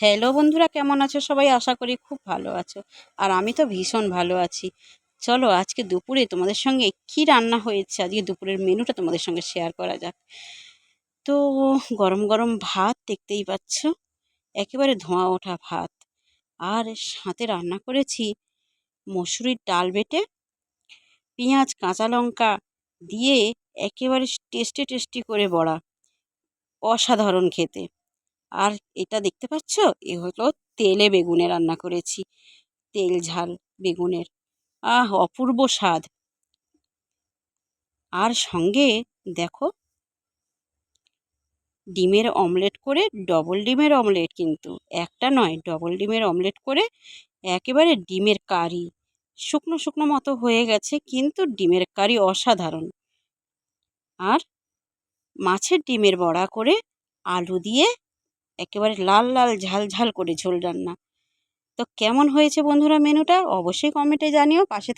Hello বন্ধুরা, কেমন আছো সবাই? আশা করি খুব ভালো আছো। আর আমি তো ভীষণ ভালো আছি। চলো আজকে দুপুরে তোমাদের সঙ্গে কি রান্না হয়েছে, আজকে দুপুরের মেনুটা তোমাদের সঙ্গে শেয়ার করা যাক। তো গরম গরম ভাত দেখতেই পাচ্ছ, একেবারে ধোঁয়া ওঠা ভাত। আর সাথে রান্না করেছি মসুরির ডাল বেটে পেঁয়াজ কাঁচা লঙ্কা দিয়ে একেবারে টেস্টি টেস্টি করে বড়া, অসাধারণ খেতে। আর এটা দেখতে পাচ্ছ, এ হলো তেলে বেগুনে রান্না করেছি, তেল ঝাল বেগুনের। অপূর্ব স্বাদ। আর সঙ্গে দেখো, ডিমের অমলেট করে, ডবল ডিমের অমলেট কিন্তু, একটা নয়, ডবল ডিমের অমলেট করে একেবারে ডিমের কারি। শুকনো শুকনো মতো হয়ে গেছে, কিন্তু ডিমের কারি অসাধারণ। আর মাছের ডিমের বড়া করে আলু দিয়ে একেবারে লাল লাল ঝাল ঝাল করে ঝোল রান্না। তো কেমন হয়েছে বন্ধুরা মেনুটা? অবশ্যই কমেন্টে জানিও। পাশে